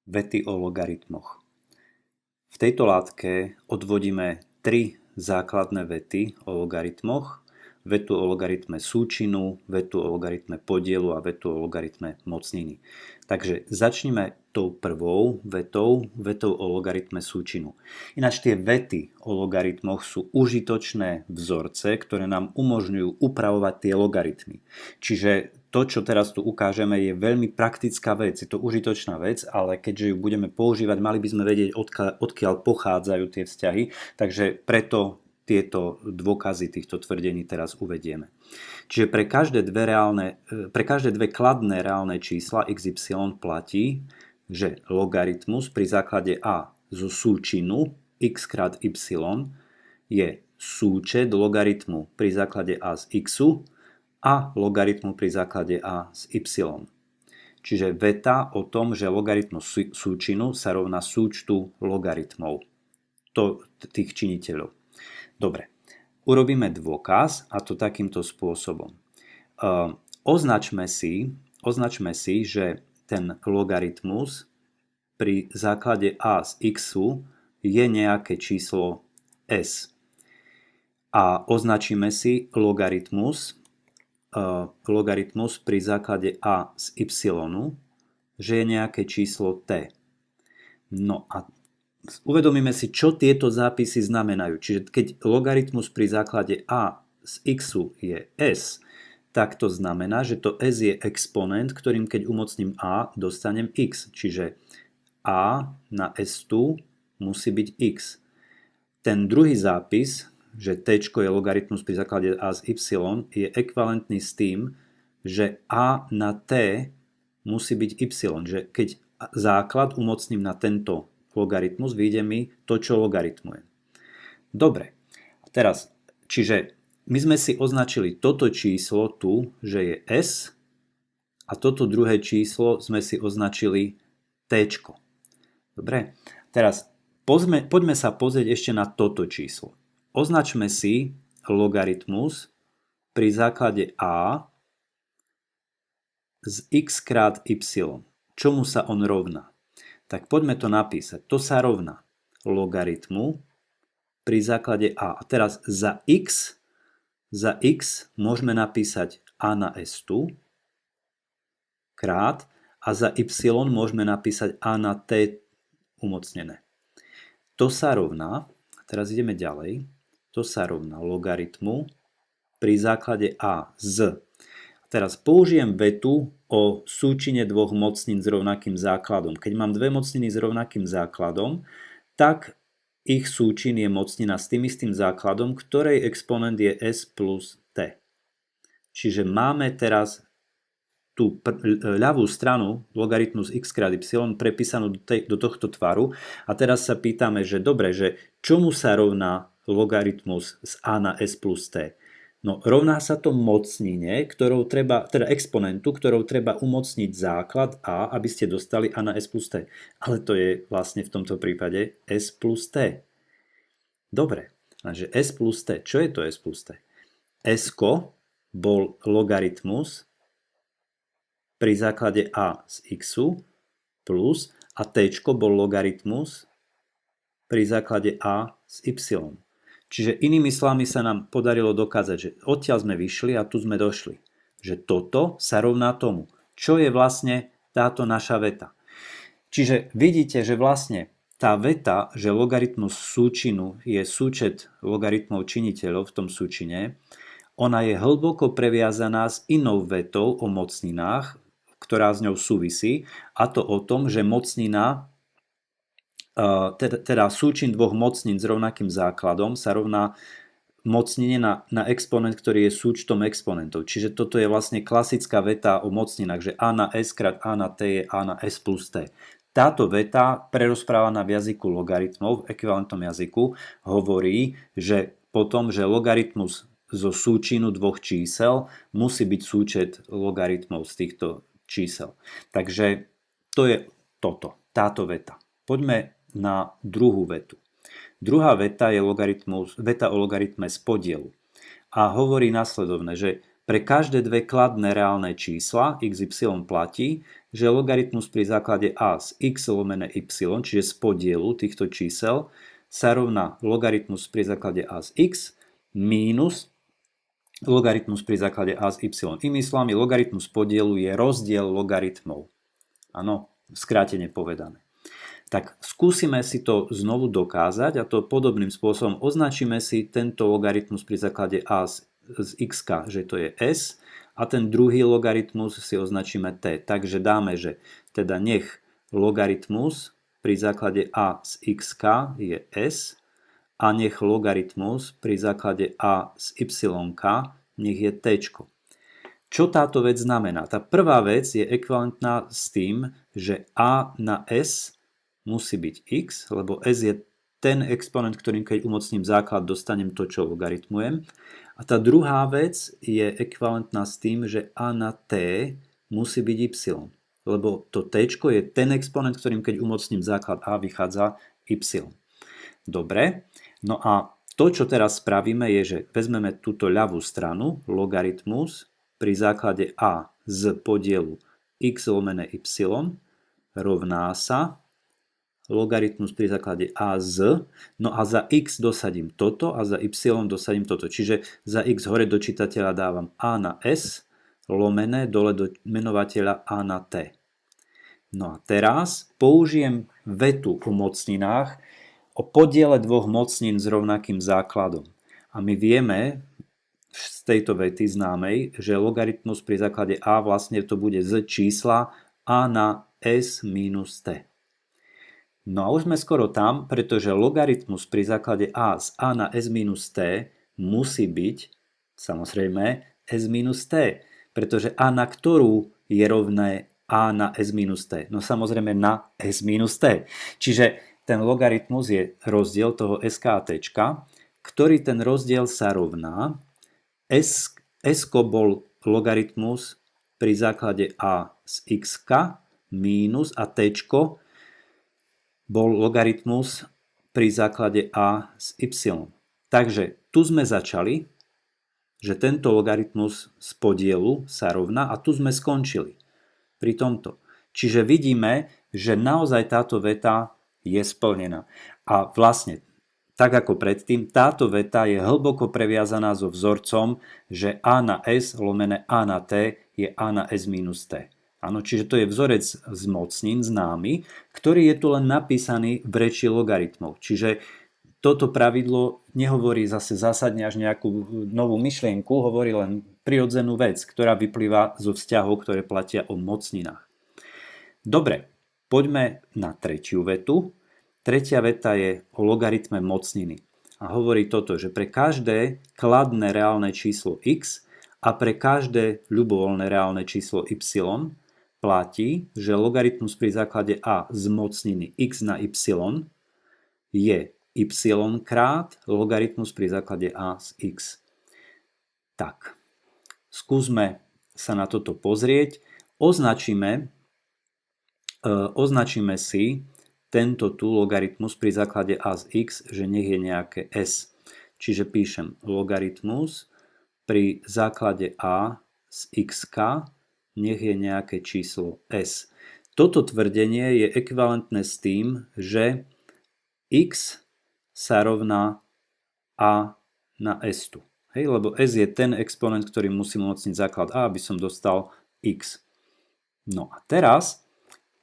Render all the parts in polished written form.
Vety o logaritmoch. V tejto látke odvodíme 3 základné vety o logaritmoch. Vetu o logaritme súčinu, vetu o logaritme podielu a vetu o logaritme mocniny. Takže začneme tou prvou vetou o logaritme súčinu. Ináč tie vety o logaritmoch sú užitočné vzorce, ktoré nám umožňujú upravovať tie logaritmy. Čiže to, čo teraz tu ukážeme, je veľmi praktická vec, je to užitočná vec, ale keďže ju budeme používať, mali by sme vedieť, odkiaľ pochádzajú tie vzťahy, takže preto tieto dôkazy týchto tvrdení teraz uvedieme. Čiže pre každé dve kladné reálne čísla x, y platí, že logaritmus pri základe a zo súčinu x krát y je súčet logaritmu pri základe a z xu a logaritmu pri základe a z y. Čiže veta o tom, že logaritmus súčinu sa rovná súčtu logaritmov tých činiteľov. Dobre, urobíme dôkaz a to takýmto spôsobom. Označme si, že ten logaritmus pri základe a z xu je nejaké číslo s. A označíme si logaritmus pri základe a z y, že je nejaké číslo t. No a uvedomíme si, čo tieto zápisy znamenajú. Čiže keď logaritmus pri základe a z xu je s, tak to znamená, že to s je exponent, ktorým keď umocním a, dostanem x. Čiže a na s2 musí byť x. Ten druhý zápis, že t je logaritmus pri základe a z y, je ekvivalentný s tým, že a na t musí byť y. Že keď základ umocním na tento logaritmus, vyjde mi to, čo logaritmuje. Dobre, teraz, čiže my sme si označili toto číslo tu, že je s, a toto druhé číslo sme si označili t. Dobre, teraz poďme sa pozrieť ešte na toto číslo. Označme si logaritmus pri základe a z x krát y. Čomu sa on rovná? Tak poďme to napísať. To sa rovná logaritmu pri základe a. A teraz za x môžeme napísať a na s2 krát a za y môžeme napísať a na t umocnené. To sa rovná, teraz ideme ďalej, to sa rovná logaritmu pri základe a z. Teraz použijem vetu o súčine dvoch mocnín s rovnakým základom. Keď mám dve mocniny s rovnakým základom, tak ich súčin je mocnina s tým istým základom, ktorej exponent je s plus t. Čiže máme teraz tú ľavú stranu, logaritmus x krát y, prepísanú do tohto tvaru. A teraz sa pýtame, že dobre, že čomu sa rovná logaritmus z a na s plus t? No, rovná sa to mocnine, teda exponentu, ktorou treba umocniť základ a, aby ste dostali a na s plus t. Ale to je vlastne v tomto prípade s plus t. Dobre, takže s plus t. Čo je to s plus t? S-ko bol logaritmus pri základe a z xu plus a t bol logaritmus pri základe a z y. Čiže inými slovami sa nám podarilo dokázať, že odtiaľ sme vyšli a tu sme došli. Že toto sa rovná tomu. Čo je vlastne táto naša veta? Čiže vidíte, že vlastne tá veta, že logaritmus súčinu je súčet logaritmov činiteľov v tom súčine, ona je hlboko previazaná s inou vetou o mocninách, ktorá s ňou súvisí, a to o tom, že mocnina, teda súčin dvoch mocnín s rovnakým základom sa rovná mocnine na exponent, ktorý je súčtom exponentov. Čiže toto je vlastne klasická veta o mocninách, že a na s krát a na t je a na s plus t. Táto veta, prerozprávaná v jazyku logaritmov, v ekvivalentnom jazyku, hovorí, že potom, že logaritmus zo súčinu dvoch čísel musí byť súčet logaritmov z týchto čísel. Takže to je táto veta. Poďme na druhú vetu. Druhá veta je veta o logaritme z podielu. A hovorí nasledovne, že Pre každé dve kladné reálne čísla x, y platí, že logaritmus pri základe a z x lomené y, čiže z podielu týchto čísel, sa rovná logaritmus pri základe a z x mínus logaritmus pri základe a z y. Inými slovami, logaritmus podielu je rozdiel logaritmov. Áno, skrátene povedané. Tak skúsime si to znovu dokázať a to podobným spôsobom. Označíme si tento logaritmus pri základe a z x, že to je s, a ten druhý logaritmus si označíme t. Takže dáme, že teda nech logaritmus pri základe a z x je s a nech logaritmus pri základe a z y nech je t. Čo táto vec znamená? Tá prvá vec je ekvivalentná s tým, že a na s musí byť x, lebo s je ten exponent, ktorým keď umocním základ, dostanem to, čo logaritmujem. A tá druhá vec je ekvivalentná s tým, že a na t musí byť y, lebo to t je ten exponent, ktorým keď umocním základ a, vychádza y. Dobre, no a to, čo teraz spravíme, je, že vezmeme túto ľavú stranu, logaritmus pri základe a z podielu x lomené y rovná sa logaritmus pri základe a z, no a za x dosadím toto a za y dosadím toto. Čiže za x hore do čitateľa dávam a na s, lomené dole do menovateľa a na t. No a teraz použijem vetu o mocninách, o podiele dvoch mocnín s rovnakým základom. A my vieme z tejto vety známej, že logaritmus pri základe a vlastne to bude z čísla a na s minus t. No a už sme skoro tam, pretože logaritmus pri základe a z a na s minus t musí byť, samozrejme, s minus t, pretože a na ktorú je rovné a na s minus t? No samozrejme na s minus t. Čiže ten logaritmus je rozdiel toho sk a t, ktorý ten rozdiel sa rovná s bol logaritmus pri základe a z x mínus a t bol logaritmus pri základe a z y. Takže tu sme začali, že tento logaritmus z podielu sa rovná a tu sme skončili pri tomto. Čiže vidíme, že naozaj táto veta je splnená. A vlastne, tak ako predtým, táto veta je hlboko previazaná so vzorcom, že a na s lomené a na t je a na s minus t. Áno, čiže to je vzorec z mocnín známy, ktorý je tu len napísaný v reči logaritmov. Čiže toto pravidlo nehovorí zase zásadne až nejakú novú myšlienku, hovorí len prirodzenú vec, ktorá vyplýva zo vzťahov, ktoré platia o mocninách. Dobre, poďme na tretiu vetu. Tretia veta je o logaritme mocniny. A hovorí toto, že pre každé kladné reálne číslo x a pre každé ľubovoľné reálne číslo y platí, že logaritmus pri základe a z mocniny x na y je y krát logaritmus pri základe a z x. Tak, skúsme sa na toto pozrieť. Označíme si tento tu logaritmus pri základe a z x, že nech je nejaké s. Čiže píšem logaritmus pri základe a z x nech je nejaké číslo s. Toto tvrdenie je ekvivalentné s tým, že x sa rovná a na s tu. Hej, lebo s je ten exponent, ktorý musím umocniť základ a, aby som dostal x. No a teraz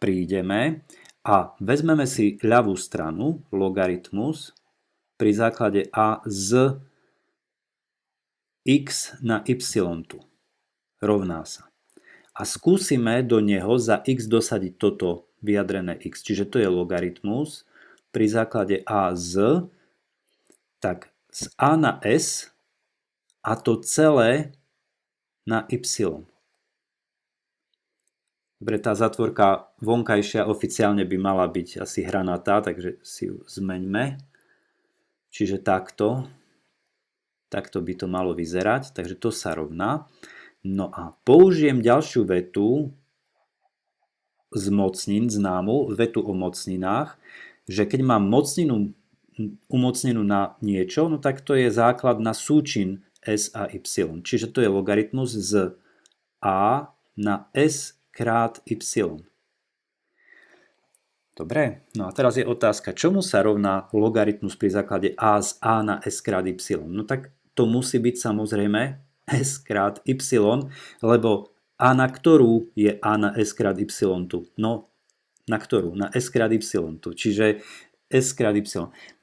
prídeme a vezmeme si ľavú stranu, logaritmus, pri základe a z x na y tu. Rovná sa. A skúsime do neho za x dosadiť toto vyjadrené x. Čiže to je logaritmus pri základe a z, tak z a na s a to celé na y. Dobre, tá zatvorka vonkajšia oficiálne by mala byť asi hranatá, takže si ju zmeňme. Čiže takto by to malo vyzerať, takže to sa rovná. No a použijem ďalšiu vetu z mocnín, známu vetu o mocninách, že keď mám mocninu umocnenú na niečo, no tak to je základ na súčin s a y. Čiže to je logaritmus z a na s krát y. Dobre, no a teraz je otázka, čomu sa rovná logaritmus pri základe a z a na s krát y? No tak to musí byť samozrejme s krát y, lebo a na ktorú je a na s krát y tu? No, na ktorú? Na s krát y tu. Čiže s krát y.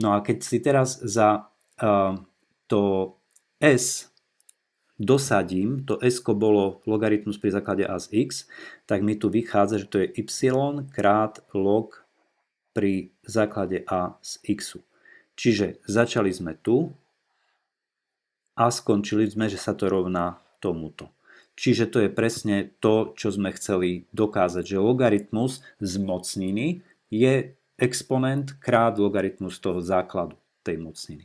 No a keď si teraz za to s dosadím, to s bolo logaritmus pri základe a z x, tak mi tu vychádza, že to je y krát log pri základe a z x. Čiže začali sme tu a skončili sme, že sa to rovná tomuto. Čiže to je presne to, čo sme chceli dokázať, že logaritmus z mocniny je exponent krát logaritmus toho základu tej mocniny.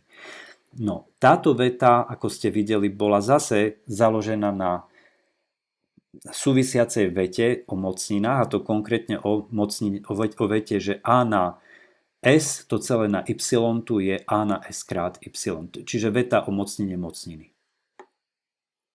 No, táto veta, ako ste videli, bola zase založená na súvisiacej vete o mocninách, a to konkrétne o vete, že a na s, to celé na y tu je a na s krát y. Čiže veta o mocnine mocniny.